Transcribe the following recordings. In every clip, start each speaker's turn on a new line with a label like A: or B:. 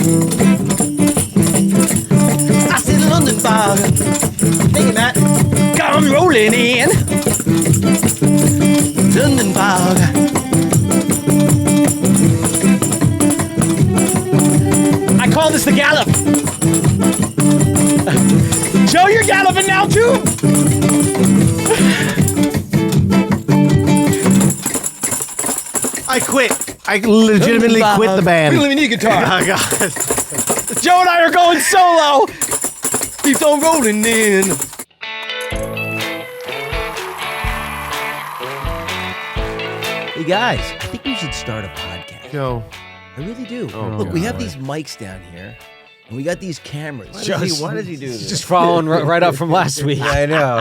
A: I said London fog. Thank you, Matt. Come rolling in. London fog. I call this the gallop. Joe, you're galloping now too.
B: I quit. I legitimately quit the band.
A: We don't even need a guitar.
B: Oh, God.
A: Joe and I are going solo. Keep on rolling in. Hey guys, I think we should start a podcast.
B: Joe.
A: I really do.
B: Oh,
A: Look, we
B: God.
A: have these mics down here, and we got these cameras.
B: Why does he do this?
C: Just following right up from last week.
B: I know.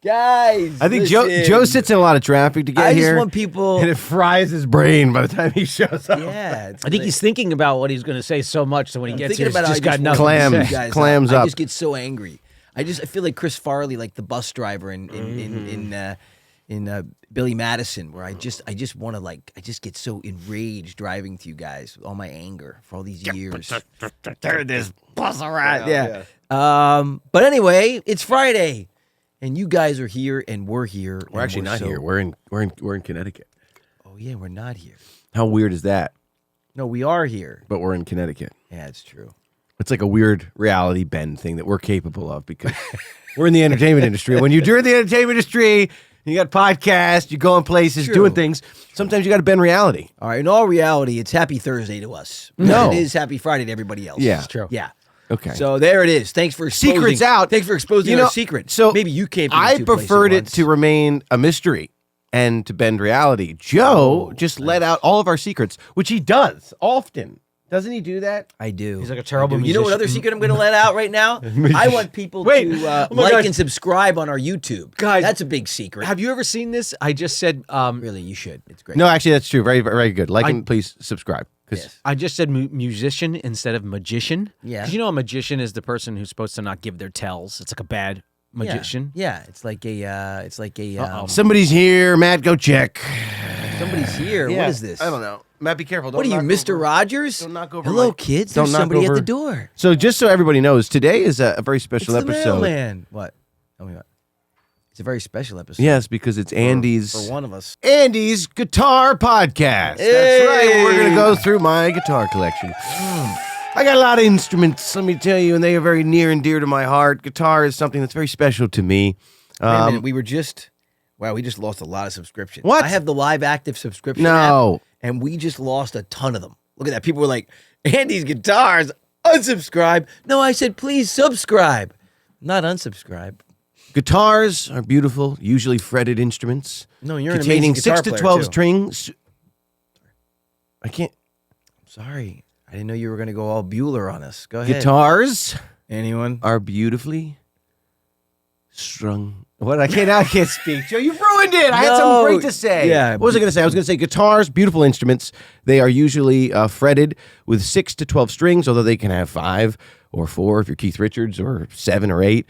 A: Guys,
B: I think
A: listen.
B: Joe sits in a lot of traffic to get
A: I
B: here.
A: just want people.
B: and it fries his brain by the time he shows up.
A: Yeah, it's
C: I think
A: like-
C: he's thinking about what he's going to say so much, so when he
A: I'm
C: gets
A: thinking
C: here, he's
A: about
C: just
A: how I
C: got
A: just
C: nothing
B: Clams.
C: to
A: you
C: say.
A: guys
B: Clams
A: I
B: up.
A: just get so angry. I feel like Chris Farley, like the bus driver in Billy Madison, where I just want to I just get so enraged driving to you guys with all my anger for all these years. Turn this bus around. Yeah. But anyway, it's Friday, and you guys are here, and we're here.
B: We're actually not here. We're in Connecticut.
A: Oh yeah, we're not here.
B: How weird is that?
A: No, we are here.
B: But we're in Connecticut.
A: Yeah, it's true.
B: It's like a weird reality bend thing that we're capable of because we're in the entertainment industry. When you're in the entertainment industry, you got podcasts, you go in places,
A: True.
B: doing things. Sometimes you got to bend reality.
A: All right, in all reality, it's Happy Thursday to us.
B: No.
A: It is Happy Friday to everybody else.
B: Yeah.
C: It's true.
A: Yeah.
B: Okay.
A: So there it is. Thanks for exposing.
B: Secret's out.
A: Thanks for exposing our secret.
B: So
A: maybe you came.
B: I preferred it to remain a mystery and to bend reality. Joe just let out all of our secrets, which he does often. Doesn't he do that?
A: I do.
C: He's like a terrible
A: You know what other secret I'm going to let out right now? I want people
B: Wait.
A: to
C: Oh my
A: like
C: gosh.
A: and subscribe on our YouTube.
C: Guys,
A: that's a big secret.
C: Have you ever seen this? I just said,
A: Really, you should. It's great.
B: No, actually, that's true. Very, very good. Like and please subscribe. 'Cause
A: Yes.
C: I just said musician instead of magician.
A: Yeah.
C: 'Cause you know a magician is the person who's supposed to not give their tells. It's like a bad magician.
A: Yeah. It's like a.
B: Somebody's here. Matt, go check.
A: Somebody's here. What is this?
B: I don't know. Matt, be careful. Don't
A: What are you,
B: knock
A: Mr.
B: over-
A: Rogers?
B: Don't knock over
A: Hello,
B: my-
A: kids.
B: don't
A: There's
B: knock
A: somebody at
B: over-
A: the door.
B: So just so everybody knows, today is a very
A: It's
B: special
A: the
B: episode.
A: mailman. What? Tell me what. It's a very special episode.
B: Yes, because it's Andy's
A: For one of us.
B: Andy's Guitar Podcast. That's right. We're gonna go through my guitar collection. I got a lot of instruments, let me tell you, and they are very near and dear to my heart. Guitar is something that's very special to me.
A: Wait a minute, we just lost a lot of subscriptions.
B: What?
A: I have the live active subscription
B: No.
A: app, and we just lost a ton of them. Look at that. People were like, Andy's Guitars, unsubscribe. No, I said, please subscribe. Not unsubscribe.
B: Guitars are beautiful, usually fretted instruments.
A: No, you're an
B: containing
A: amazing guitar
B: 6 to
A: player,
B: 12
A: too.
B: strings. I can't.
A: Sorry. I didn't know you were going to go all Bueller on us. Go ahead.
B: Guitars
A: Anyone?
B: are beautifully strung. What? I can't speak. Joe, you've ruined it. I had something
A: No,
B: great to say.
A: yeah.
B: What was I going to say? I was going to say guitars, beautiful instruments. They are usually fretted with 6 to 12 strings, although they can have 5 or 4 if you're Keith Richards, or 7 or 8.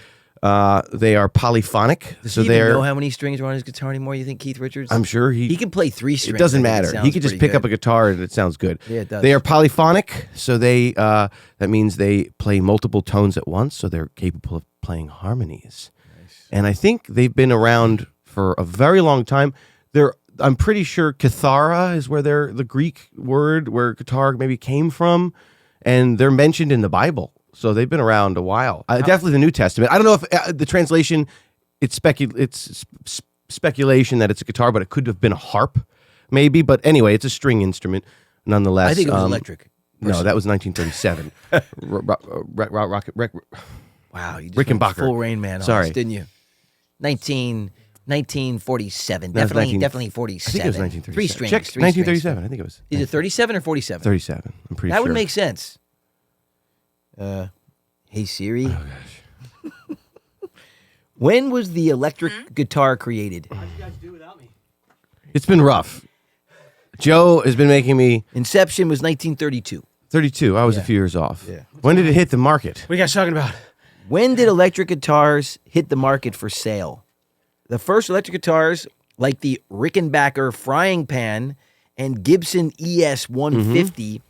B: They are polyphonic.
A: Does
B: so
A: he even
B: they're.
A: know how many strings are on his guitar anymore, you think, Keith Richards?
B: I'm sure
A: he can play 3 strings.
B: It doesn't
A: I think
B: matter. He
A: sounds
B: could just
A: pretty
B: pick up a
A: good.
B: guitar and it sounds good.
A: Yeah, it does.
B: They are polyphonic, so they that means they play multiple tones at once, so they're capable of playing harmonies. Nice. And I think they've been around for a very long time. I'm pretty sure Kithara is where the Greek word where guitar maybe came from, and they're mentioned in the Bible. So they've been around a while. Definitely the New Testament. I don't know if the translation, it's speculation that it's a guitar, but it could have been a harp, maybe. But anyway, it's a string instrument, nonetheless.
A: I think it was electric.
B: No, that was 1937.
A: Wow, you just
B: Rickenbacker.
A: went full Rain Man on
B: Sorry.
A: us, didn't you? 1947.
B: No, it was
A: Definitely
B: I
A: 47.
B: think it was 1937.
A: 3 strings.
B: Check
A: 3
B: 1937.
A: strings.
B: I think it was.
A: Is it 37 or 47?
B: 37. I'm pretty
A: That
B: sure.
A: would make sense. Hey Siri.
B: Oh,
A: When was the electric guitar created?
B: It's been rough. Joe has been making me
A: Inception was 1932.
B: 32. I was a few years off. When did it hit the market?
C: What are you guys talking about?
A: When did electric guitars hit the market for sale? The first electric guitars, like the Rickenbacker Frying Pan and Gibson ES 150,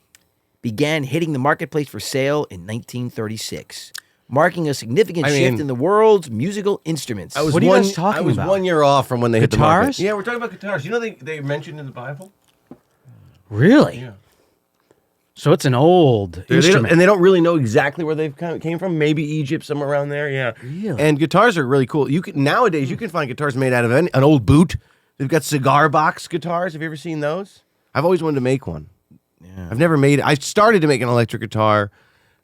A: began hitting the marketplace for sale in 1936, marking a significant shift in the world's musical instruments.
C: What are you guys talking
B: I was
C: about?
B: 1 year off from when they hit the market.
C: Guitars?
B: Yeah, we're talking about guitars. You know they mentioned in the Bible?
C: Really?
B: Yeah.
C: So it's an old instrument.
B: And they don't really know exactly where they've came from. Maybe Egypt, somewhere around there. Yeah.
C: Really?
B: And guitars are really cool. Nowadays you can find guitars made out of an old boot. They've got cigar box guitars. Have you ever seen those? I've always wanted to make one.
A: Yeah.
B: I've never made it. I started to make an electric guitar,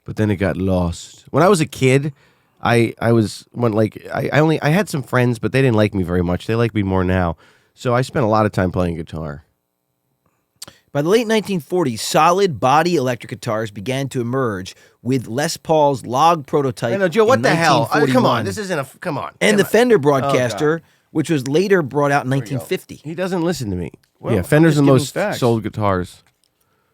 B: but then it got lost. When I was a kid, I had some friends, but they didn't like me very much. They like me more now. So I spent a lot of time playing guitar.
A: By the late 1940s, solid body electric guitars began to emerge with Les Paul's log prototype.
B: I know, Joe, what
A: in
B: the hell? Come
A: 1941,
B: on, this isn't a come on.
A: and
B: Come
A: the
B: on.
A: Fender
B: God.
A: Broadcaster, which was later brought out in 1950.
B: He doesn't listen to me.
A: Well,
B: yeah,
A: I'm
B: Fender's
A: just
B: the
A: giving
B: most
A: facts.
B: sold guitars.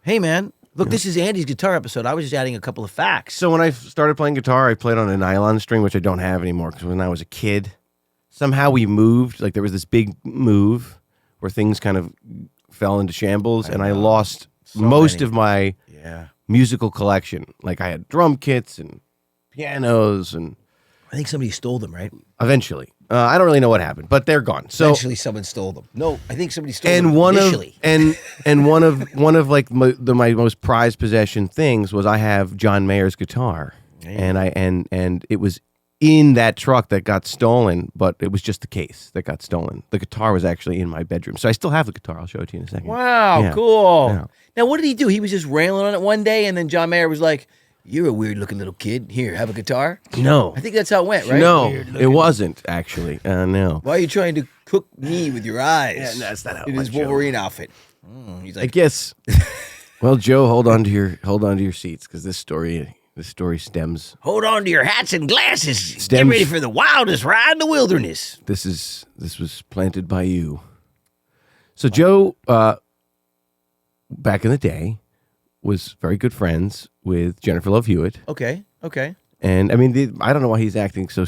A: Hey, man, look, this is Andy's guitar episode. I was just adding a couple of facts.
B: So when I started playing guitar, I played on a nylon string, which I don't have anymore because when I was a kid, somehow we moved. Like there was this big move where things kind of fell into shambles, and I lost most
A: many.
B: of my
A: Yeah,
B: musical collection. Like I had drum kits and pianos, and
A: I think somebody stole them, right?
B: eventually, I don't really know what happened, but they're gone. So
A: Eventually, someone stole them. No, I think somebody stole them
B: and one
A: initially.
B: of and one of like my most prized possession things was I have John Mayer's guitar, and it was in that truck that got stolen, but it was just the case that got stolen. The guitar was actually in my bedroom, so I still have the guitar. I'll show it to you in a second.
A: Wow,
B: Yeah.
A: cool.
B: Yeah.
A: Now, what did he do? He was just railing on it one day, and then John Mayer was like, "You're a weird-looking little kid. Here, have a guitar."
B: No,
A: I think that's how it went, right?
B: no,
A: Weird-looking.
B: it wasn't actually. No,
A: Why are you trying to cook me with your eyes?
B: Yeah, no, that's not how it
A: in
B: went,
A: his
B: Joe.
A: Wolverine outfit. He's
B: I
A: like,
B: guess. Well, Joe, hold on to your seats because this story stems.
A: hold on to your hats and glasses. Get
B: Stems-
A: ready for the wildest ride in the wilderness.
B: This was planted by you. So Joe, back in the day, was very good friends with Jennifer Love Hewitt,
A: Okay.
B: and I mean, I don't know why he's acting so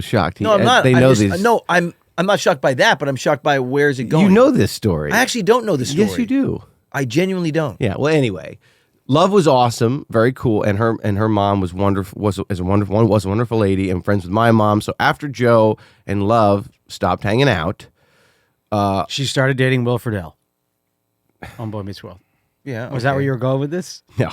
B: shocked.
A: No, I'm not.
B: They
A: I'm
B: know
A: just-
B: this.
A: No, I'm not shocked by that, but I'm shocked by where's it going.
B: You know this story.
A: I actually don't know the story.
B: Yes, you do.
A: I genuinely don't.
B: Yeah. Well, anyway, Love was awesome, very cool, and her mom was wonderful. Was a wonderful lady, and friends with my mom. So after Joe and Love stopped hanging out,
C: She started dating Will Friedle on Boy Meets World.
A: Yeah.
C: Was that where you were going with this?
B: no.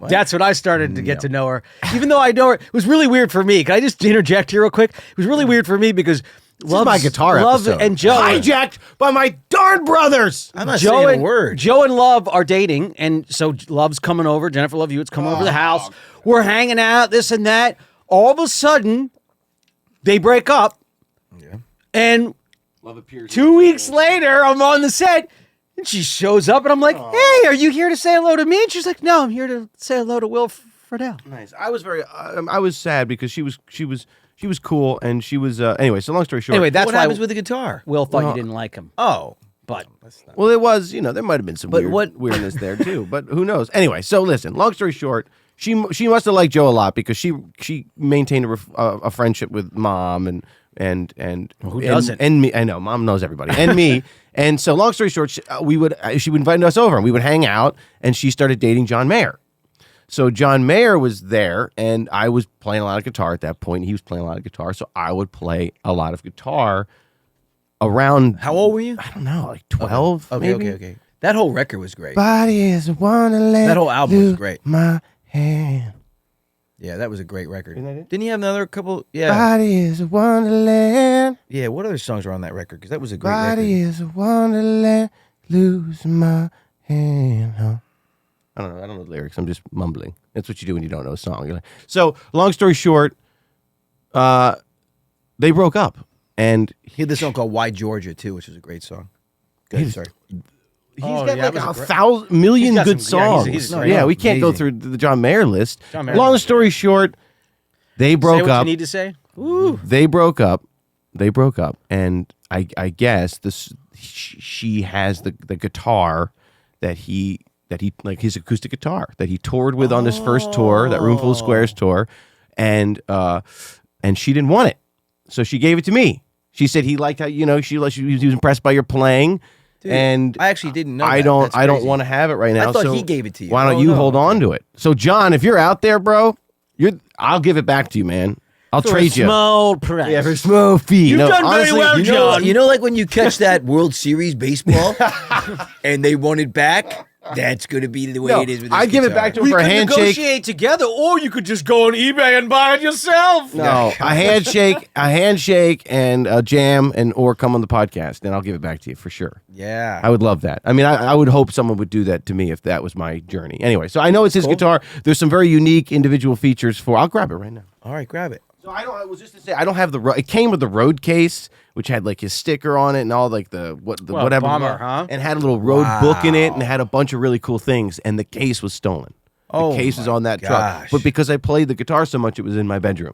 C: That's when I started to get to know her. Even though I know her, it was really weird for me. Can I just interject here real quick? It was really weird for me because
B: Love my guitar
C: Love
B: episode.
C: and Joe
B: hijacked by my darn brothers.
A: I'm not
C: Joe
A: saying
C: and
A: a word.
C: Joe and Love are dating, and so Love's coming over. Jennifer Love Hewitt's coming over to the house. We're hanging out, this and that. All of a sudden, they break up, and
B: Love appears
C: 2 weeks later, I'm on the set, and she shows up, and I'm like, "Hey, are you here to say hello to me?" And she's like, "No, I'm here to say hello to Will Friedle."
B: Nice. I was very. I was sad because she was cool, and she was. Anyway, so long story short.
C: Anyway, that's
A: what
C: why
A: happens with the guitar?
C: Will thought you didn't like him,
A: Oh,
C: but
B: well, it was. There might have been some
A: But what-
B: weirdness there too. But who knows? Anyway, so listen. Long story short, she must have liked Joe a lot because she maintained a friendship with Mom and
C: who doesn't?
B: and me. I know Mom knows everybody and me. And so, long story short, she would invite us over and we would hang out. And she started dating John Mayer. So John Mayer was there, and I was playing a lot of guitar at that point. He was playing a lot of guitar, so I would play a lot of guitar. Around
A: how old were you?
B: I don't know, like 12.
A: Okay,
B: maybe?
A: okay. That whole record was great.
B: Body is a wonderland.
A: That whole album was great.
B: My hand.
A: Yeah, that was a great record.
B: Isn't that it?
A: Didn't he have another couple? Yeah.
B: Body is a wonderland.
A: Yeah, what other songs were on that record? Because that was a great
B: Body
A: record.
B: is a wonderland. Lose my hand. Huh? I don't know the lyrics. I'm just mumbling. That's what you do when you don't know a song. You're like, so, long story short, they broke up, and
A: He had this song called Why Georgia, too, which was a great song. Good, sorry.
B: he's
C: Oh,
B: got
C: yeah,
B: like
C: it was
B: a
C: a great-
B: 1,000,000
C: He's got
B: good
C: some- yeah,
B: songs.
C: he's
A: great.
B: Yeah, we can't go
A: Amazing.
B: through the John Mayer list.
C: John Mayer
B: Long
C: was
B: story short, they
C: say
B: broke
C: what
B: up.
C: you need to say.
B: They broke up. And I guess she has the guitar that he like his acoustic guitar that he toured with on his first tour, that Roomful of Squares tour, and she didn't want it, so she gave it to me. She said he liked how he was impressed by your playing, and
A: I actually didn't know.
B: I
A: that.
B: don't.
A: That's
B: I don't
A: crazy.
B: want to have it right now.
A: I thought
B: so
A: he gave it to you.
B: Why don't
A: Oh,
B: you
A: no.
B: hold on to it? So, John, if you're out there, bro, I'll give it back to you, man. I'll
C: For a
B: trade you.
C: small price.
B: Yeah, for small fee.
C: You've
B: No,
C: done very
B: honestly,
C: well,
A: You
C: John.
A: know like when you catch that World Series baseball and they want it back? That's going to be the way
B: No,
A: it is with this
B: I'd give it
A: guitar.
B: back to him
C: We
B: for a
C: could
B: handshake.
C: negotiate together, or you could just go on eBay and buy it yourself.
B: No, a handshake, and a jam, or come on the podcast, and I'll give it back to you for sure.
A: Yeah.
B: I would love that. I mean, I would hope someone would do that to me if that was my journey. Anyway, so I know it's his guitar. There's some very unique individual features for. I'll grab it right now.
A: All right, grab it.
B: So I was just to say, I don't have it came with the road case, which had like his sticker on it and all like whatever,
C: bummer, huh?
B: and had a little road book in it and had a bunch of really cool things. And the case was stolen.
A: Oh,
B: the case was on that truck,
A: gosh.
B: but because I played the guitar so much, it was in my bedroom.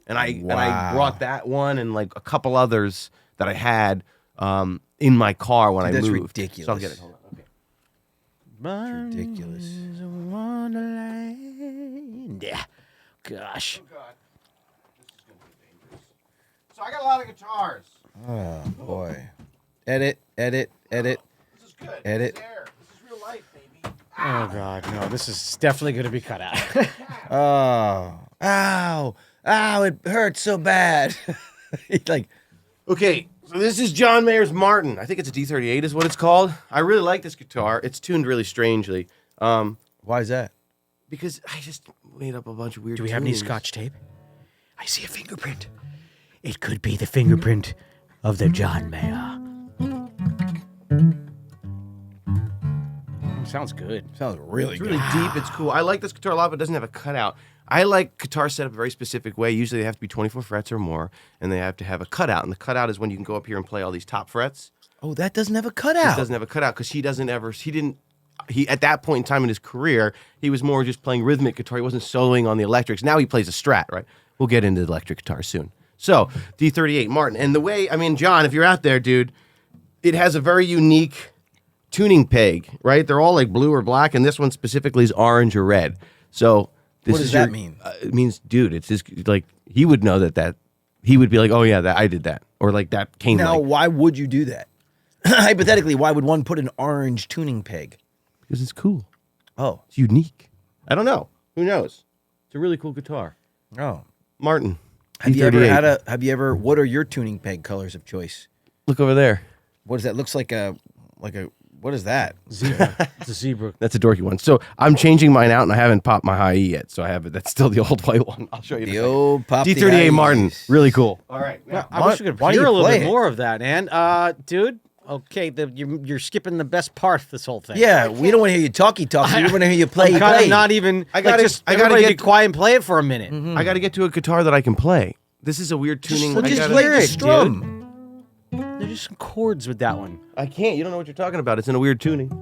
B: And I
A: Wow.
B: brought that one and like a couple others that I had in my car when I
A: That's
B: moved.
A: ridiculous.
B: So I'll get it. Hold on. Okay.
A: Ridiculous.
C: Wonderland. Yeah. Gosh.
B: So I got a lot of guitars.
A: Oh, boy. Edit.
B: This is good.
A: Edit.
B: This is real life, baby.
C: Oh God, no! This is definitely going to be cut out.
A: Oh. Ow. Ow, it hurts so bad. He's like,
B: Okay, so this is John Mayer's Martin. I think it's a D38 is what it's called. I really like this guitar. It's tuned really strangely.
A: why is that?
B: Because I just made up a bunch of weird
C: Do we have any
B: tunings.
C: Scotch tape? I see a fingerprint. It could be the fingerprint of the John Mayer. Sounds good.
A: Sounds really
B: It's really deep. It's cool. I like this guitar a lot, but it doesn't have a cutout. I like guitars set up a very specific way. Usually they have to be 24 frets or more, and they have to have a cutout. And the cutout is when you can go up here and play all these top frets.
A: Oh, that doesn't have a
B: He
A: cutout.
B: doesn't have a cutout because he at that point in time in his career, he was more just playing rhythmic guitar. He wasn't soloing on the electrics. Now he plays a Strat, right? We'll get into the electric guitar soon. So, D38 Martin. And the way, I mean, John, if you're out there, dude, it has a very unique tuning peg, right? They're all like blue or black, and this one specifically is orange or red. So, this
A: What
B: is
A: does that
B: your-
A: mean?
B: It means, dude, it's just like, he would know that he would be like, oh yeah, that I did that. Or like that came
A: Now,
B: like,
A: why would you do that? Hypothetically, why would one put an orange tuning peg?
B: because it's cool.
A: Oh.
B: It's unique. I don't know. Who knows? It's a really cool guitar.
A: Oh.
B: Martin.
A: Have you ever
B: D38.
A: what are your tuning peg colors of choice?
B: Look over there.
A: What is that? Looks like a what is that?
C: Zebra. It's a zebra.
B: That's a dorky one. So I'm changing mine out, and I haven't popped my high E yet. So I have it. That's still the old white one. I'll show you.
A: The old pop
B: D38 Martin.
A: I's.
B: Really cool. All right.
C: I wish we could
A: why do
C: hear
A: you
C: a little
A: play
C: bit
A: it?
C: more of that, man. Dude. Okay, you're skipping the best part of this whole thing.
A: Yeah, we don't want to hear you talk. We want to hear you play.
C: I'm kind of not even.
B: I gotta-
C: just
B: I gotta
C: everybody
B: get-
C: be quiet and play it for a minute.
B: I got to get to a guitar that I can play. This is a weird tuning. I
A: just
B: gotta-
A: play
C: hear
A: the
C: it,
A: strum.
C: There's just some chords with that one.
B: I can't. You don't know what you're talking about. It's in a weird tuning.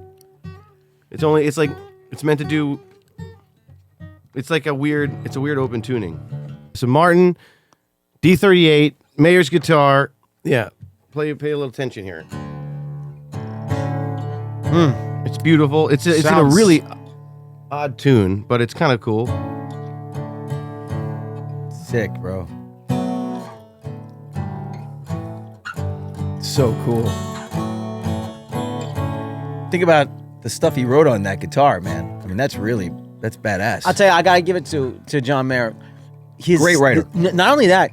B: It's like it's meant to do. It's like a weird open tuning. So Martin, D38, Mayer's guitar. Yeah, pay a little attention here. It's beautiful. It's in a
C: Sounds-
B: really odd tune, but it's kind of cool.
A: Sick, bro. So cool. Think about the stuff he wrote on that guitar, man. I mean, that's badass.
C: I'll tell you, I gotta give it to John Mayer. He's
A: Great writer.
C: Not only that,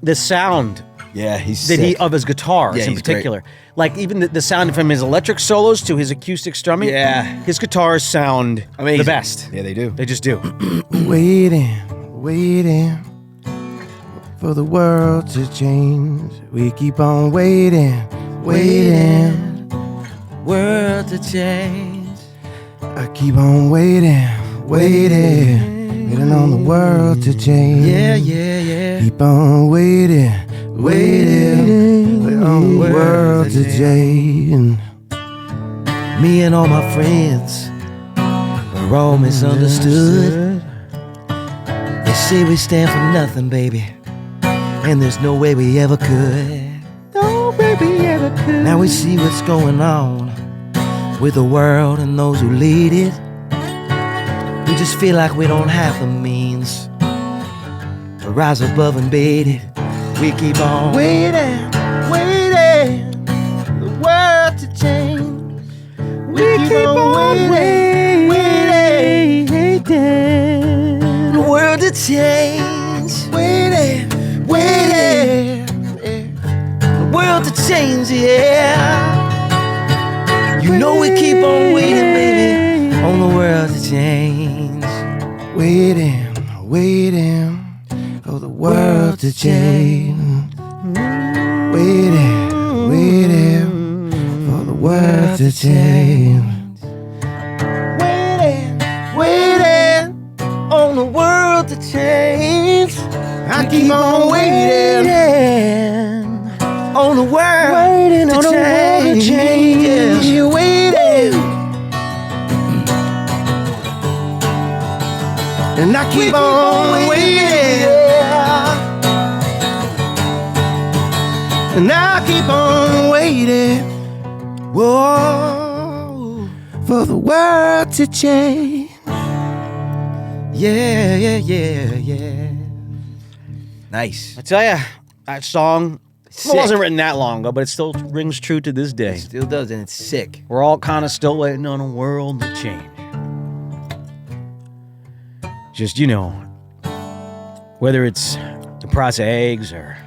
C: the sound
A: Yeah, he's
C: that
A: sick.
C: of his guitars
A: Yeah,
C: in
A: he's great.
C: particular, like even the sound from his electric solos to his acoustic strumming.
A: Yeah.
C: his guitars sound
A: Amazing.
C: the best.
A: Yeah, they do.
C: They just do.
B: Waiting for the world to change. We keep on waiting.
A: World to change.
B: I keep on waiting on the world to change.
A: Yeah.
B: Keep on waiting on the world to change.
A: Me and all my friends are all misunderstood. They say we stand for nothing, baby, and there's no way we ever could. Now we see what's going on with the world and those who lead it. We just feel like we don't have the means to rise above and beat it. We keep on waiting, the world to change.
B: keep on waiting,
A: The world to change.
B: waiting.
A: The world to change, yeah. You know we keep on waiting, baby, on the world to change.
B: Waiting for the world to change. Waiting for the world to change.
A: Waiting on the world to change.
B: I keep on waiting
A: on the world to change.
B: You waiting, and I keep on waiting, and I keep on waiting. Whoa, for the world to change.
A: Yeah. Nice.
C: I tell you, that song
A: Sick.
C: it wasn't written that long ago, but it still rings true to this day.
A: Still does, and it's sick.
C: We're all kind of still waiting on a world to change. Just, whether it's the price of eggs or...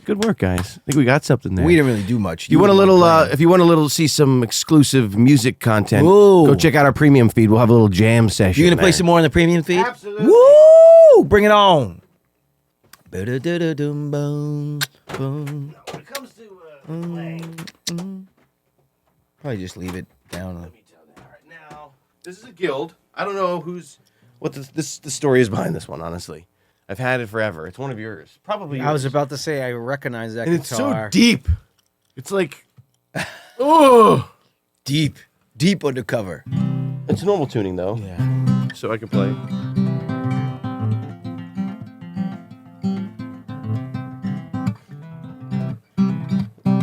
B: Good work, guys. I think we got something there.
A: We didn't really do much.
B: You want a
A: were
B: little,
A: playing.
B: if you want a little, see some exclusive music content,
A: Whoa.
B: go check out our premium feed. We'll have a little jam session.
A: You gonna play
B: there.
A: some more on the premium feed?
B: Absolutely.
A: Woo! Bring it on. Ba-da-da-da-dum, boom, boom.
B: When it comes to playing,
A: Probably just leave it down.
B: let me tell you. All right, now this is a guild. I don't know what the story is behind this one. Honestly, I've had it forever. It's one of yours, probably.
C: I was
B: yours.
C: about to say, I recognize that
B: and it's
C: guitar.
B: so deep. It's like, oh,
A: Deep undercover.
B: it's normal tuning though,
A: Yeah.
B: so I can play.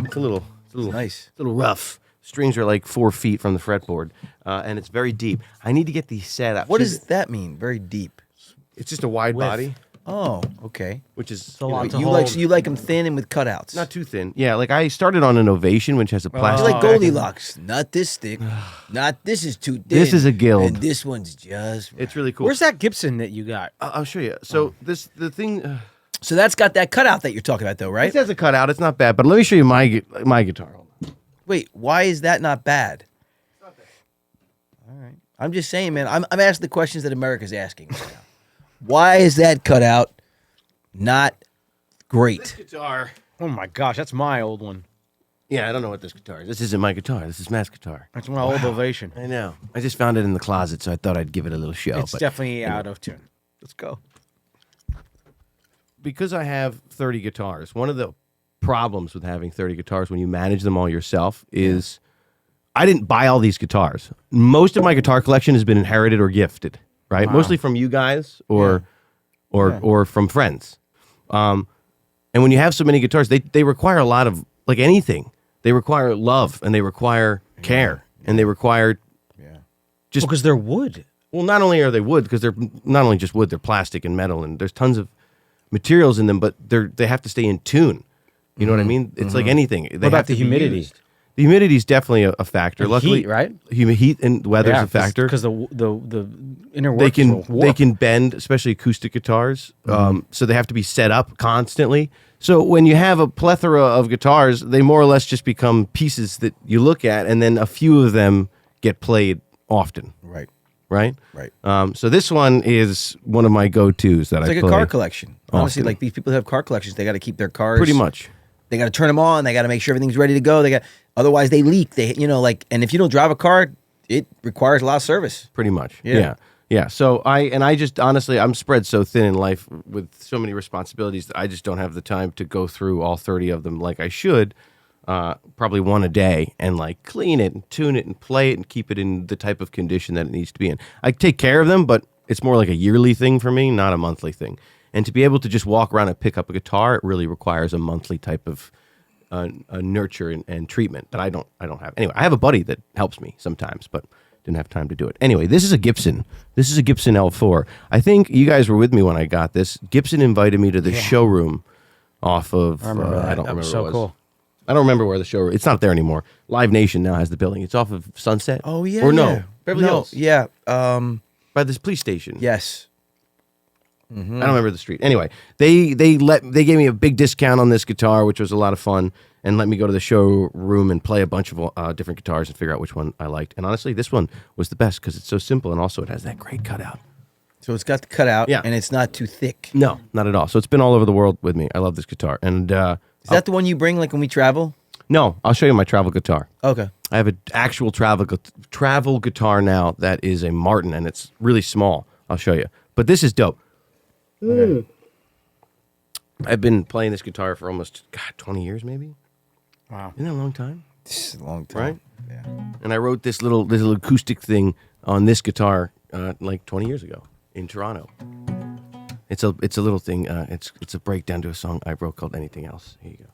B: It's a little
A: Nice.
B: It's a little rough. Strings are like 4 feet from the fretboard, and it's very deep. I need to get these set up.
A: What
B: See,
A: does that mean? Very deep.
B: It's just a wide
C: Width.
B: body,
A: Oh, okay.
B: which is
C: a lot to
A: You
C: hold.
A: like them thin and with cutouts.
B: not too thin. Yeah, like I started on an Ovation, which has a
A: You're
B: plastic.
A: like
B: backing.
A: Goldilocks. Not this thick. Not this is too thin.
B: This is a guild.
A: And this one's just.
B: It's really cool.
C: Where's that Gibson that you got?
B: I'll show you. So the thing.
A: So that's got that cutout that you're talking about, though, right?
B: It has a cutout. It's not bad, but let me show you my guitar. Hold on.
A: Wait, why is that not bad? All right. I'm just saying, man. I'm asking the questions that America's asking right now. Why is that cutout not great?
B: Guitar.
C: Oh my gosh, that's my old one.
B: Yeah, I don't know what this guitar is. This isn't my guitar. This is Matt's guitar.
C: That's my old Ovation.
B: I know. I just found it in the closet, so I thought I'd give it a little show.
C: It's
B: but
C: definitely out of tune. Let's go.
B: because I have 30 guitars, one of the problems with having 30 guitars when you manage them all yourself is I didn't buy all these guitars. Most of my guitar collection has been inherited or gifted, right?
C: Wow.
B: Mostly from you guys or from friends. And when you have so many guitars, they require a lot of, like anything, they require love and they require care and they require just
C: Because they're wood.
B: well, not only are they wood, because they're not only just wood, they're plastic and metal, and there's tons of materials in them, but they have to stay in tune. You know what I mean? It's like anything. They
C: What about
B: have to
C: the
B: be
C: humidity?
B: used. The humidity is definitely a factor.
C: And
B: Luckily,
C: heat, right?
B: Heat and weather's a factor.
C: Because the inner
B: They
C: works
B: can
C: will warp.
B: they can bend, especially acoustic guitars. So they have to be set up constantly. So when you have a plethora of guitars, they more or less just become pieces that you look at, and then a few of them get played often.
A: Right.
B: Right.
A: Right.
B: So this one is one of my go-tos that
A: It's
B: I
A: like
B: play.
A: a car collection. Honestly,
B: often.
A: like these people who have car collections, they got to keep their cars
B: Pretty much.
A: They got to turn them on. They got to make sure everything's ready to go. Otherwise they leak. And if you don't drive a car, it requires a lot of service.
B: Pretty much.
A: Yeah.
B: Yeah. So I just honestly, I'm spread so thin in life with so many responsibilities that I just don't have the time to go through all 30 of them like I should. Probably one a day, and like clean it and tune it and play it and keep it in the type of condition that it needs to be in. I take care of them, but it's more like a yearly thing for me, not a monthly thing. And to be able to just walk around and pick up a guitar, it really requires a monthly type of a nurture and treatment that I don't have. Anyway, I have a buddy that helps me sometimes, but didn't have time to do it. Anyway, this is a Gibson. This is a Gibson L4. I think you guys were with me when I got this. Gibson invited me to the showroom off of, I don't remember
C: so
B: what it was.
C: cool.
B: I don't remember where the show. It's not there anymore. Live Nation now has the building. It's off of Sunset.
A: Oh yeah.
B: Or
A: yeah.
B: no, Beverly
A: No,
B: Hills.
A: Yeah.
B: By this police station.
A: Yes.
B: I don't remember the street. Anyway, they gave me a big discount on this guitar, which was a lot of fun, and let me go to the showroom and play a bunch of different guitars and figure out which one I liked. And honestly, this one was the best because it's so simple, and also it has that great cutout.
A: So it's got the cutout,
B: Yeah.
A: and it's not too thick.
B: No, not at all. So it's been all over the world with me. I love this guitar. And
A: Is that the one you bring like when we travel?
B: no, I'll show you my travel guitar.
A: Okay.
B: I have an actual travel guitar now that is a Martin, and it's really small. I'll show you. But this is dope.
A: Okay.
B: I've been playing this guitar for almost 20 years, maybe.
C: Wow.
B: Isn't that a long time?
A: This is a long time.
B: Right?
A: Yeah.
B: And I wrote this little acoustic thing on this guitar like 20 years ago in Toronto. It's a little thing. It's a breakdown to a song I wrote called Anything Else. Here you go.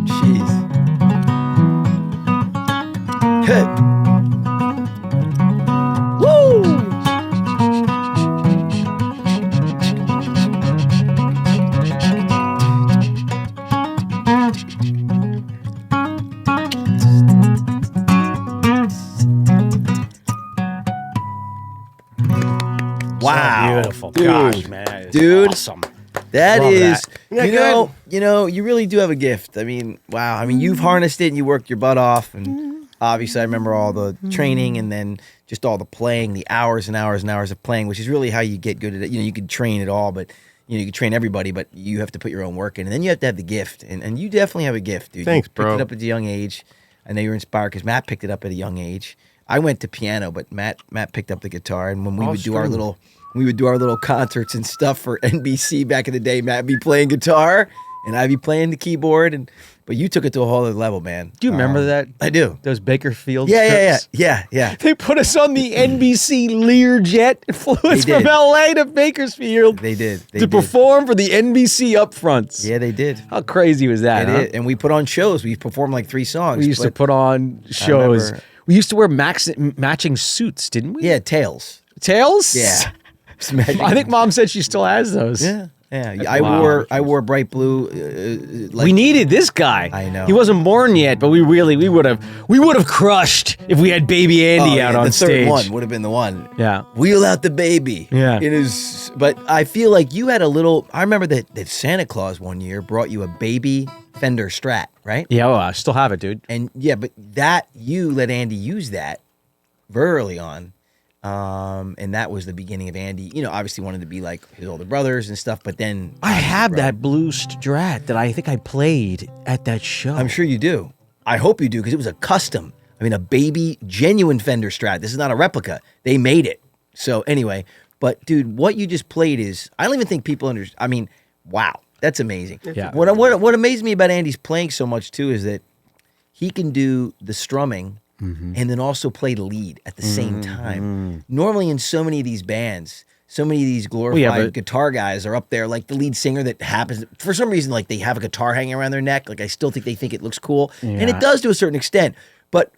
A: Jeez. Good. Woo! Wow.
C: Beautiful.
A: Dude.
C: Gosh, man. That is
A: Dude.
C: Awesome.
A: That
C: Love
A: is,
C: that.
B: Yeah,
A: you know, you really do have a gift. I mean, wow. I mean, you've harnessed it and you worked your butt off, and obviously, I remember all the training and then just all the playing, the hours and hours and hours of playing, which is really how you get good at it. You know, you can train it all, but you can train everybody, but you have to put your own work in, and then you have to have the gift, and you definitely have a gift, dude.
B: Thanks,
A: you picked
B: bro.
A: it up at a young age. I know you're inspired because Matt picked it up at a young age. I went to piano, but Matt picked up the guitar, and when we would do our little concerts and stuff for NBC back in the day, Matt would be playing guitar and I'd be playing the keyboard, but you took it to a whole other level, man.
C: Do you remember that?
A: I do.
C: Those Bakerfield
A: Yeah.
C: trips? They put us on the NBC Learjet and flew us
A: They
C: from
A: did.
C: LA to Bakersfield
A: They did. They
C: to
A: did.
C: perform for the NBC upfronts.
A: Yeah, they did.
C: How crazy was that?
A: They
C: huh?
A: did. And we put on shows. We performed like 3 songs.
C: We used to
A: but-
C: put on shows.
A: remember-
C: We used to wear matching suits, didn't we?
A: Yeah, tails.
C: Tails?
A: Yeah.
C: I think Mom said she still has those.
A: Yeah.
C: Wow.
A: I wore bright blue. Like,
C: We needed this guy.
A: I know.
C: He wasn't born yet, but we would have crushed if we had baby Andy out on
A: the
C: stage.
A: third one would have been the one.
C: Yeah.
A: Wheel out the baby.
C: Yeah.
A: But I feel like you had a little. I remember that Santa Claus one year brought you a baby Fender Strat, right?
C: Yeah, well, I still have it, dude.
A: And yeah, but that you let Andy use that very early on. And that was the beginning of Andy, obviously wanted to be like his older brothers and stuff, but then
C: I have that blue Strat that I think I played at that show.
A: I'm sure you do. I hope you do, because it was a custom. I mean, a baby, genuine Fender Strat. This is not a replica. They made it. So anyway, but dude, what you just played is, I don't even think people understand. I mean, wow. That's amazing.
C: Yeah.
A: What amazed me about Andy's playing so much too is that he can do the strumming and then also play the lead at the same time. Normally, in so many of these bands, so many of these glorified
C: but-
A: guitar guys are up there, like the lead singer that happens for some reason, like they have a guitar hanging around their neck. Like I still think they think it looks cool, and
C: Yeah.
A: it does to a certain extent. But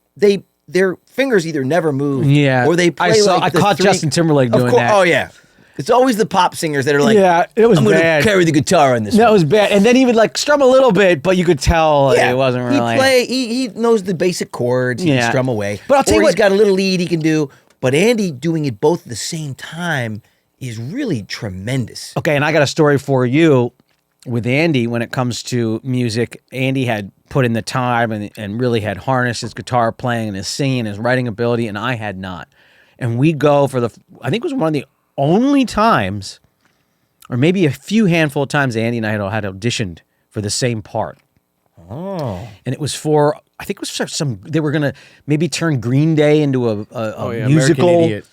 A: their fingers either never move,
C: Yeah.
A: or they play.
C: I
A: like the
C: caught
A: three-
C: Justin Timberlake
A: Of
C: doing
A: course-
C: that.
A: Oh yeah, it's always the pop singers that are like,
C: Yeah, it was
A: I'm going to
C: bad.
A: carry the guitar on this.
C: That
A: one.
C: was bad. And then he would like strum a little bit, but you could tell it wasn't really.
A: He knows the basic chords. He
C: Yeah.
A: can strum away.
C: But I'll tell you
A: he's
C: what-
A: got a little lead he can do. But Andy doing it both at the same time is really tremendous.
C: Okay, and I got a story for you with Andy when it comes to music. Andy had put in the time and really had harnessed his guitar playing and his singing and his writing ability, and I had not. And we go for I think it was one of the only times, or maybe a few handful of times, Andy and I had auditioned for the same part.
A: Oh.
C: And it was for, I think it was they were going to maybe turn Green Day into a musical.
B: American Idiot.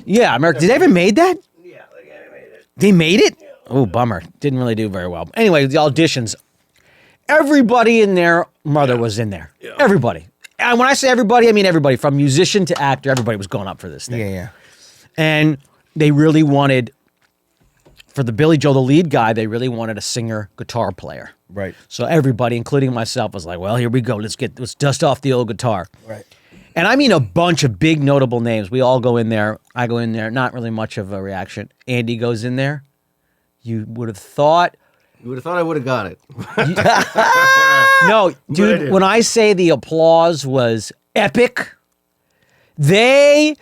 C: Yeah, America. Did they ever made that? Yeah, they made it. Oh, bummer. Didn't really do very well. Anyway, the auditions. Everybody and their mother was in there. Yeah. Everybody. And when I say everybody, I mean everybody from musician to actor. Everybody was going up for this thing.
A: Yeah.
C: And they really wanted, for the Billy Joel, the lead guy, they really wanted a singer guitar player.
A: Right.
C: So everybody, including myself, was like, well, here we go. Let's dust off the old guitar.
A: Right.
C: And I mean a bunch of big notable names. We all go in there. I go in there. Not really much of a reaction. Andy goes in there. You would have thought.
B: You would have thought I would have got it.
C: No, dude, when I say the applause was epic, they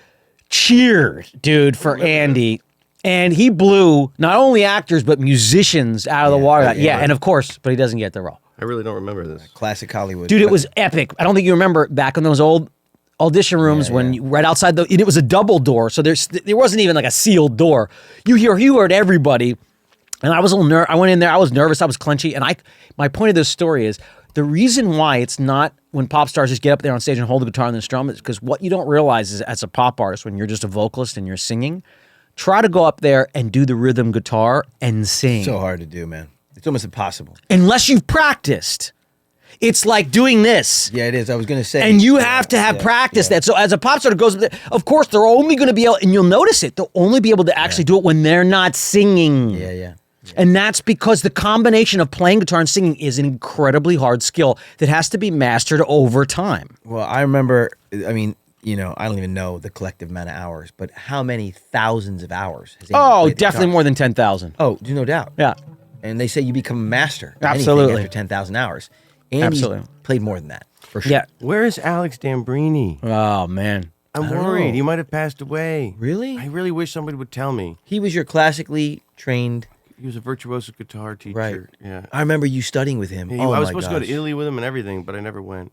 C: cheered, dude, for Andy. And he blew not only actors, but musicians out of the water. Yeah, and of course, but he doesn't get the role.
B: I really don't remember this.
A: Classic Hollywood.
C: Dude, it was epic. I don't think you remember back in those old audition rooms when you, right outside and it was a double door, so there wasn't even like a sealed door. You heard everybody, and I was a little I went in there, I was nervous, I was clenchy, and my point of this story is the reason why it's not when pop stars just get up there on stage and hold the guitar and then strum is because what you don't realize is as a pop artist, when you're just a vocalist and you're singing, try to go up there and do the rhythm guitar and sing.
A: so hard to do, man. It's almost impossible.
C: Unless you've practiced. It's like doing this.
A: Yeah, it is. I was going to say.
C: And you have to have practice that. So as a pop star goes, of course, they're only going to be able, and you'll notice it, they'll only be able to actually do it when they're not singing.
A: Yeah.
C: And that's because the combination of playing guitar and singing is an incredibly hard skill that has to be mastered over time.
A: Well, I remember, I mean, I don't even know the collective amount of hours, but how many thousands of hours has Andy played the
C: Definitely
A: guitar?
C: more than 10,000.
A: Oh, no doubt.
C: Yeah.
A: And they say you become a master. of anything
C: Absolutely.
A: After 10,000 hours. Andy's
C: Absolutely.
A: played more than that, for sure.
C: Yeah.
B: Where is Alex Dambrini?
C: Oh, man.
B: I'm
A: don't
B: worried.
A: know.
B: He might have passed away.
A: Really?
B: I really wish somebody would tell me.
A: He was your classically trained.
B: He was a virtuoso guitar teacher.
A: Right.
B: Yeah.
A: I remember you studying with him.
B: He-
A: Oh,
B: I was
A: my
B: supposed to go to
A: gosh.
B: Italy with him and everything, but I never went.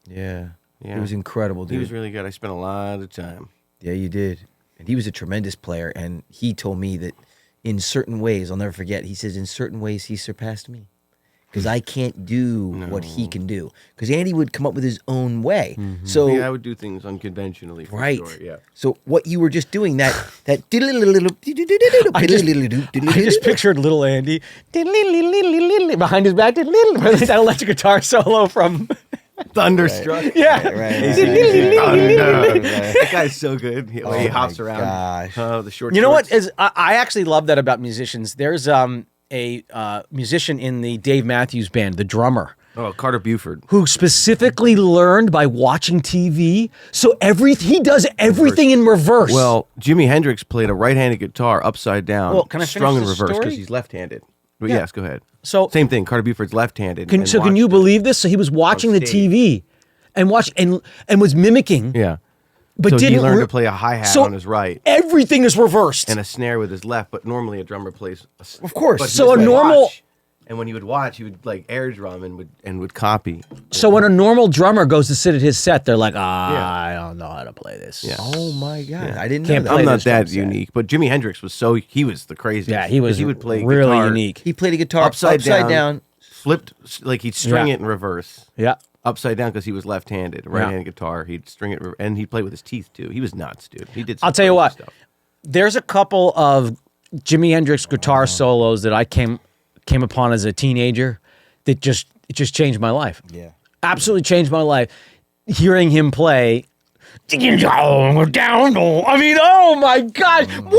A: Yeah.
B: Yeah.
A: It was incredible, dude.
B: He was really good. I spent a lot of time.
A: Yeah, you did. And he was a tremendous player. And he told me that in certain ways, I'll never forget, he says, in certain ways, he surpassed me. Because I can't do what he can do. Because Andy would come up with his own way. So,
B: Yeah, I would do things unconventionally. For
A: right.
B: Sure. Yeah.
A: So what you were just doing, that
C: I just pictured little Andy behind his back. That electric guitar solo from.
B: Thunderstruck.
C: Yeah.
B: That guy's so good. He hops
A: my
B: around.
A: gosh.
B: Oh, the short.
C: You know what
B: shorts.
C: is I actually love that about musicians. There's a musician in the Dave Matthews Band, the drummer,
B: Oh, Carter Buford.
C: who specifically learned by watching TV. So he does everything in reverse.
B: Well, Jimi Hendrix played a right-handed guitar upside down,
C: Well, can I
B: strung in
C: finish the
B: reverse
C: story?
B: because he's left-handed. But
C: Yeah.
B: yes, go ahead.
C: So-
B: same thing. Carter Buford's left-handed.
C: can you believe this? So he was watching the
B: stage.
C: TV and was mimicking,
B: Yeah.
C: but
B: So
C: didn't
B: he learned
C: re-
B: to play a hi-hat
C: so
B: on his right
C: Everything is reversed.
B: and a snare with his left, but normally a drummer plays.
A: Of course.
B: But he
C: So
B: would
C: a normal-
B: watch, and when he would watch, he would like air drum and would copy.
C: So when a normal drummer goes to sit at his set, they're like,
B: Yeah.
C: I don't know how to play this.
B: Yeah.
A: Oh my God. I didn't
C: Can't
A: know
C: play
B: I'm
A: that.
B: not
C: this drum
B: that
C: set.
B: unique, but Jimi Hendrix was he was the craziest.
C: Yeah, he was
B: he would play
C: really
B: guitar
C: unique.
A: He played a guitar
B: upside down, flipped like he'd string
C: Yeah.
B: it in reverse.
C: Yeah.
B: Upside down because he was left-handed, right-handed guitar. He'd string it, and he'd play with his teeth too. He was nuts, dude. He did. Some
C: I'll tell you
B: crazy
C: what.
B: Stuff.
C: There's a couple of Jimi Hendrix guitar solos that I came came upon as a teenager that just changed my life.
A: Yeah.
C: Absolutely changed my life. Hearing him play. I mean, oh my gosh. Wow.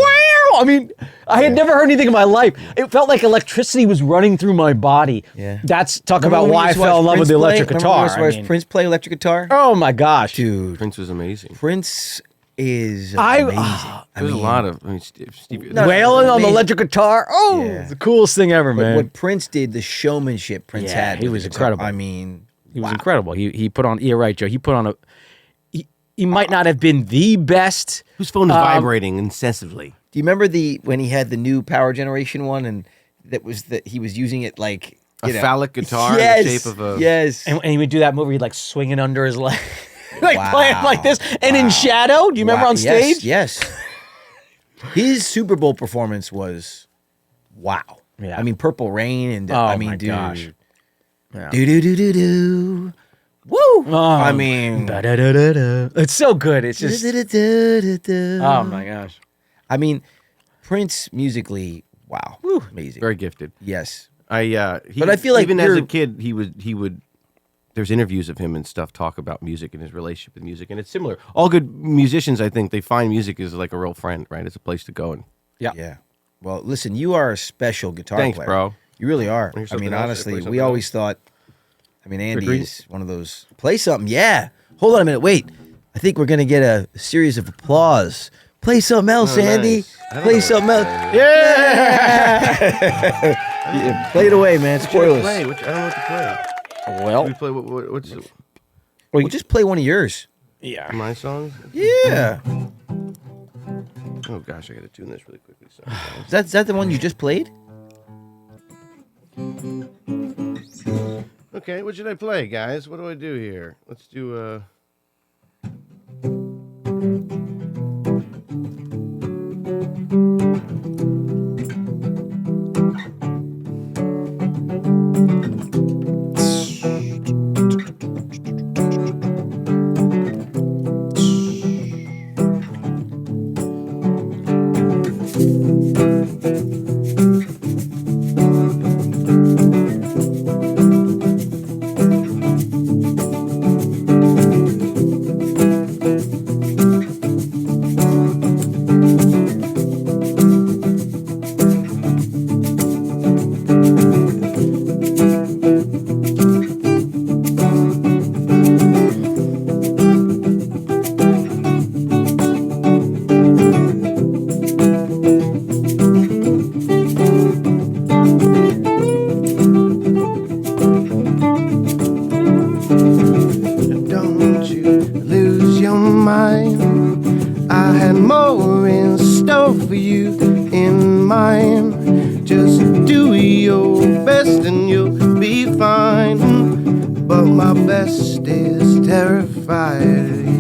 C: I mean, I had never heard anything in my life. It felt like electricity was running through my body.
A: Yeah.
C: That's talk
A: Remember
C: about
A: when we
C: why I
A: used to
C: fell in
A: watch
C: love with
A: Prince
C: the
A: play?
C: electric
A: Remember when we
C: guitar.
A: used to watch Prince play electric guitar?
C: Oh my gosh.
A: Dude,
B: Prince was amazing.
A: Prince is
C: I-
A: amazing.
B: There's a lot of. I mean, Steve,
A: No,
C: Wailing on the
A: amazing.
C: electric guitar. Oh,
A: Yeah.
C: it's the coolest thing ever,
A: But
C: man.
A: what Prince did, the showmanship Prince
C: Yeah,
A: had.
C: he
A: with
C: was
A: the guitar,
C: incredible.
A: I mean,
C: He was incredible. He put on. You're right, Joe. He put on a. He might not have been the best.
B: whose phone is vibrating incessantly?
A: do you remember when he had the new Power Generation one, and he was using it like
B: A
A: you know-
B: phallic guitar
A: yes,
B: in the shape of a.
A: yes.
C: And he would do that move where he'd like swing it under his leg, like
A: Wow.
C: playing like this. And in shadow, do you remember
A: Wow,
C: on stage?
A: Yes. His Super Bowl performance was wow.
C: Yeah.
A: I mean, Purple Rain, and
C: Oh,
A: I mean,
C: my
A: dude,
C: gosh. Yeah.
A: do do do do do. Woo! I mean,
C: Da-da-da-da-da. It's so good. It's just.
A: oh
C: Oh my gosh.
A: I mean, Prince musically, wow, amazing.
B: Very gifted.
A: Yes.
B: But
A: I feel like
B: even as a
A: you're-
B: kid, he would. There's interviews of him and stuff talk about music and his relationship with music, and it's similar. All good musicians, I think, they find music is like a real friend, right? It's a place to go and.
A: Yeah. Well, listen, you are a special guitar
B: Thanks,
A: player.
B: bro.
A: You really are.
B: Here's
A: I mean,
B: something else.
A: honestly,
B: Play
A: we
B: something
A: always
B: else.
A: thought. I mean, Andy
B: Agree?
A: is one of those. Play something, yeah. Hold on a minute, wait. I think we're gonna get a series of applause. Play something else,
B: Oh,
A: Andy.
B: nice. I don't
A: Play
B: know
A: something
B: what
A: else.
B: to
A: Yeah. Play it away, man. Spoilers.
B: Play? I don't know what to play.
C: Well,
B: We play what's
A: Well, just play one of yours.
C: yeah.
B: my songs?
A: Yeah.
B: Oh gosh, I gotta tune this really quickly. Sorry, guys.
A: Is that the one you just played?
B: Okay, what should I play, guys? What do I do here? Let's do Don't you lose your mind. I had more in store for you in mind. Just do your best and you'll be fine. But my best is terrified of you.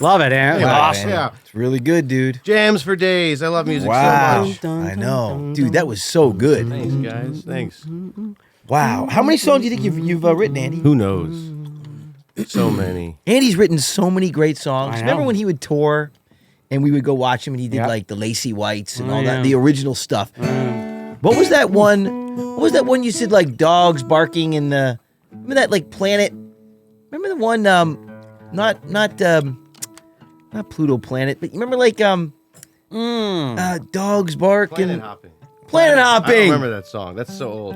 C: Love it, Aaron.
B: Yeah,
C: Awesome.
B: yeah.
A: It's really good, dude.
B: Jams for days. I love music
A: Wow.
B: so much.
A: I know. Dude, that was so good.
B: Thanks, guys. Thanks.
A: Wow. How many songs do you think you've written, Andy?
B: Who knows? So many.
A: Andy's written so many great songs.
C: I know.
A: Remember when he would tour and we would go watch him and he did
C: Yep.
A: like the Lacey Whites and all
C: yeah.
A: that, the original stuff. What was that one? What was that one you said like dogs barking in the? Remember that like planet? Remember the one? Not Pluto Planet, but you remember like dogs barking.
B: Planet hopping.
A: Planet
B: I
A: hopping.
B: don't remember that song. That's so old.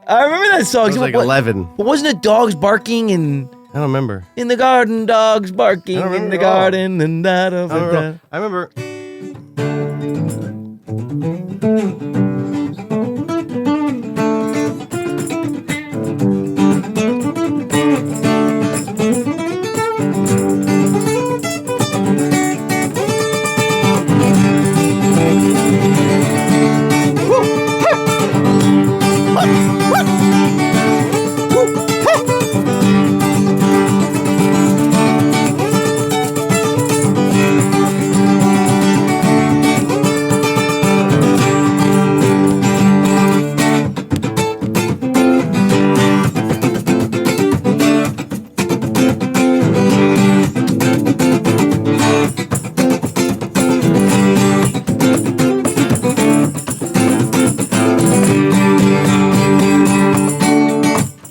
A: I remember that song.
B: I was like
A: What-
B: 11.
A: But wasn't it dogs barking and
B: I don't remember.
A: in the garden, dogs barking
B: I don't
A: in
B: remember
A: the
B: at all.
A: garden, and that of
B: I don't
A: that.
B: remember. I remember.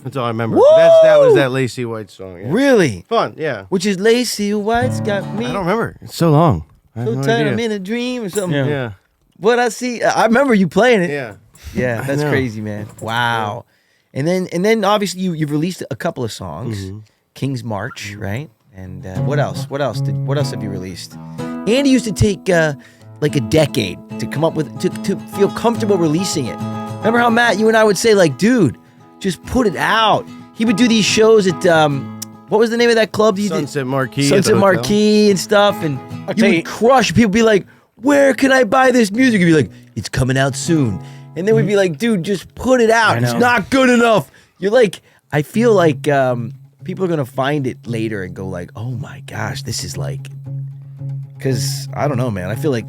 B: That's all I remember. That was that Lacey White song. Yeah.
A: Really?
B: Fun, yeah.
A: Which is Lacey White's got me.
B: I don't remember. It's so long. I have
A: So
B: no
A: tired, I'm
B: idea.
A: in a dream or something.
C: Yeah.
B: Yeah,
A: What I see, I remember you playing it.
B: yeah.
A: Yeah, that's
B: know.
A: crazy, man. Wow. And then obviously you've released a couple of songs,
B: Mm-hmm.
A: King's March, right? And what else? What else have you released? Andy used to take like a decade to come up with to feel comfortable releasing it. Remember how Matt, you and I would say like, dude, just put it out. He would do these shows at what was the name of that club? You did?
B: Sunset Marquee. at
A: Sunset
B: the hotel.
A: Marquee and stuff, and you
C: tell
A: would
C: you-
A: crush. People would be like, "Where can I buy this music?" You'd be like, "It's coming out soon," and then we'd be like, "Dude, just put it out. It's
C: know.
A: not good enough." You're like, I feel like people are gonna find it later and go like, "Oh my gosh, this is like," because I don't know, man. I feel like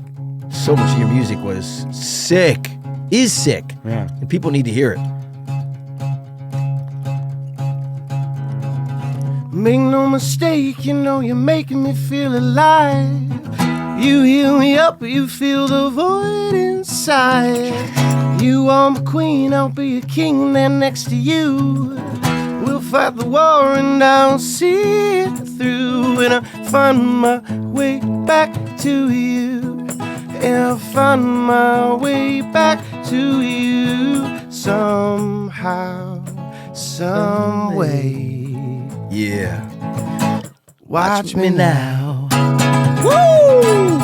A: so much of your music was sick, is sick,
C: Yeah.
A: and people need to hear it.
B: Make no mistake, you know you're making me feel alive. You heal me up, you feel the void inside. You are my queen, I'll be a king there next to you. We'll fight the war and I'll see it through. And I'll find my way back to you. And I'll find my way back to you. Somehow, some way.
A: Yeah.
B: Watch me now.
A: Woo!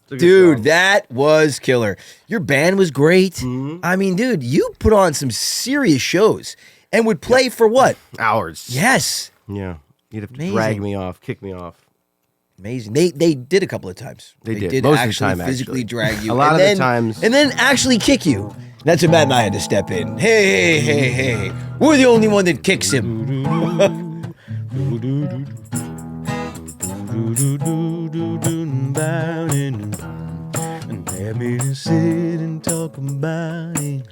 A: Dude, that was killer. Your band was great.
B: Mm-hmm.
A: I mean, dude, you put on some serious shows and would play for what?
B: Hours.
A: Yes.
B: Yeah. You'd have to
A: Amazing.
B: drag me off, kick me off.
A: Amazing. They did a couple of times.
B: They did. Most of the
A: actually
B: time,
A: physically
B: actually.
A: drag you.
B: A lot
A: and
B: of the
A: then,
B: times-
A: And then actually kick you. That's when Matt and I had to step in. Hey. We're the only one that kicks him. Let me sit and talk about it.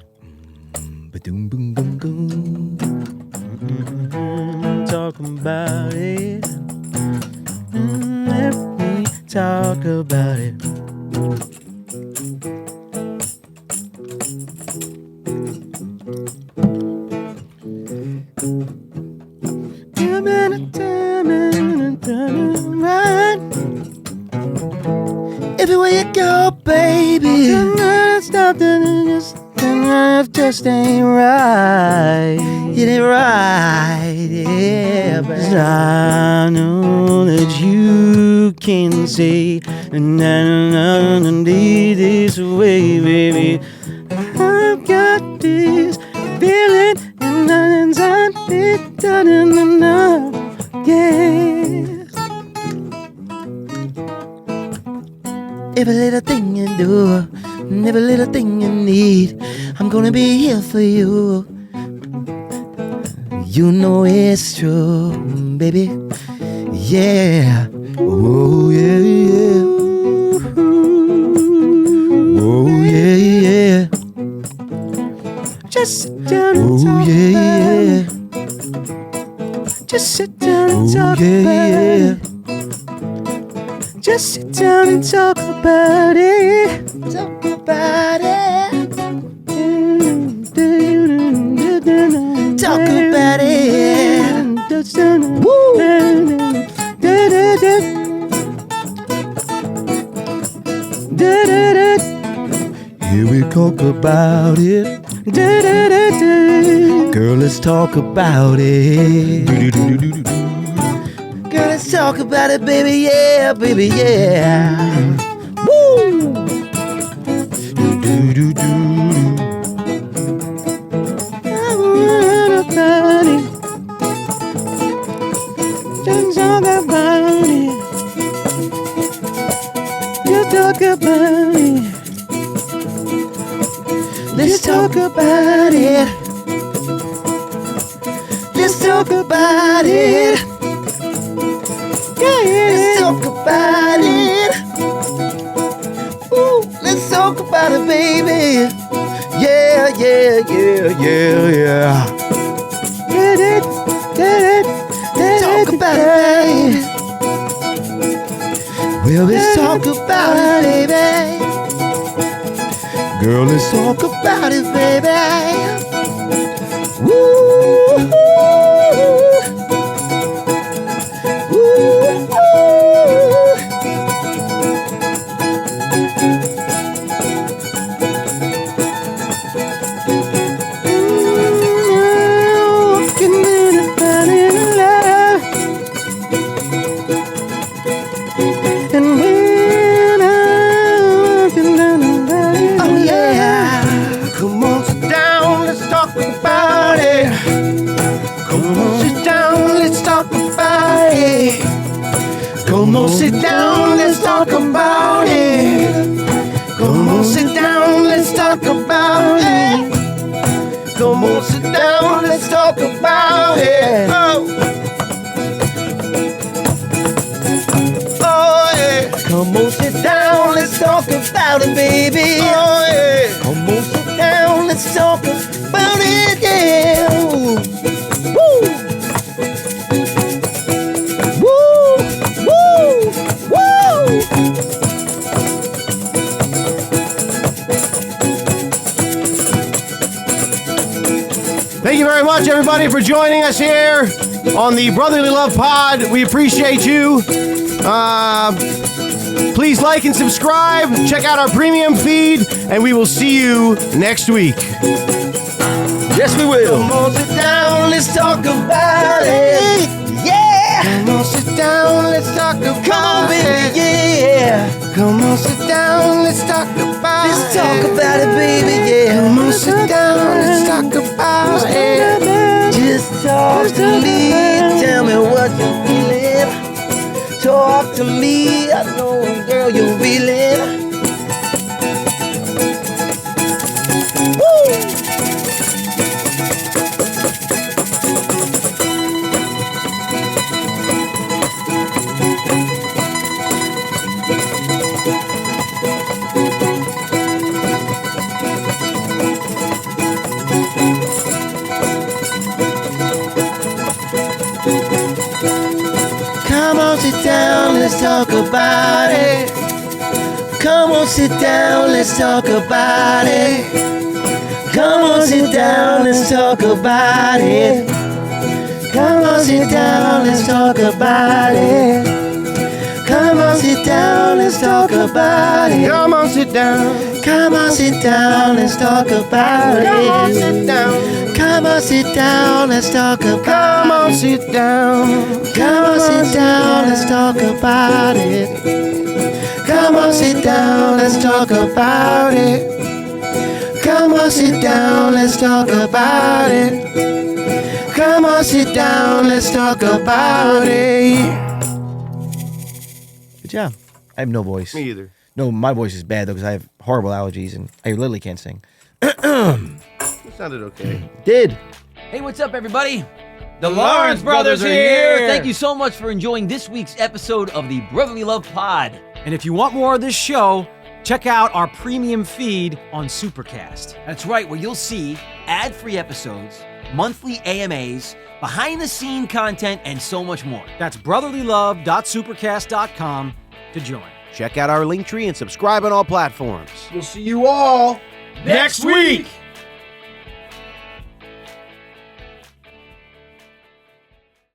A: Ba-doom, boom, boom, boom. Talk about it. Let me talk about it. Everywhere you go, baby. Stop just ain't right. It ain't right, yeah, baby. I know that you can say, and I need this way, baby. I've got this feeling, and I need yeah. Every little thing you do, every little thing you need, I'm gonna be here for you. You know it's true, baby. Yeah. Oh, yeah, yeah. Oh, yeah, yeah.
C: Just sit down and
A: Oh,
C: talk
A: yeah,
C: about
A: yeah.
C: it. Just sit down and
A: Oh,
C: talk
A: yeah,
C: about
A: yeah.
C: it. Just sit down and talk about it.
A: Talk about it. Talk about it. Woo. Here we talk about it. Girl, let's talk about it. Girl, let's talk about it, baby. Yeah, baby, yeah. Woo! Let's talk about it. Let's talk about it. Let's talk about it. Ooh, let's talk about it, baby. Yeah, yeah, yeah, yeah, yeah. Talk about it, baby. Well, let's talk about it, baby. Girl, let's talk about it, baby. Woo! Oh yeah, come on, sit down, let's talk about it. Come on, sit down, let's talk about it. Come on, sit down, let's talk about it. Come on, sit down, let's talk about it. Come on, sit down, let's talk about it. Oh yeah. Come on, sit down, let's talk about it, baby. Oh yeah. Come on, sit down, let's talk about it, yeah. Woo! Woo! Woo! Woo!
B: Thank you very much, everybody, for joining us here on the Brotherly Love Pod. We appreciate you. Please like and subscribe. Check out our premium feed, and we will see you next week.
A: Yes, we will. Come on, sit down, let's talk about it. Yeah. Come on, sit down, let's talk about it. Come on, baby, yeah. Come on, sit down, let's talk about it. Let's talk about it, baby, yeah. Come on, sit down, let's talk about it. Just talk to me, tell me what you're feeling. Talk to me, I know, girl, you're feeling. Woo! Come on, sit down, let's talk about it. Come on, sit down, let's talk about it. Come on, sit down, let's talk about it. Come on, sit down, let's talk about it. Come on, sit down, let's talk about it.
B: Come on, sit down.
A: Come on, sit down, let's talk about it.
B: Come on, sit down.
A: Come on, sit down, let's talk about it.
B: Come on, sit down.
A: Come on, sit down, let's talk about it. Come on, sit down, let's talk about it. Come on, sit down, let's talk about it. Come on, sit down, let's talk about it. Good job. I have no voice.
B: Me either.
A: No, my voice is bad though because I have horrible allergies and I literally can't sing.
B: It sounded okay.
A: Did.
C: Hey, what's up, everybody?
A: The Lawrence brothers are here. Thank you so much for enjoying this week's episode of the Brotherly Love Pod.
C: And if you want more of this show, check out our premium feed on Supercast.
A: That's right, where you'll see ad-free episodes, monthly AMAs, behind-the-scene content, and so much more.
C: That's brotherlylove.supercast.com to join.
B: Check out our link tree and subscribe on all platforms.
D: We'll see you all next week.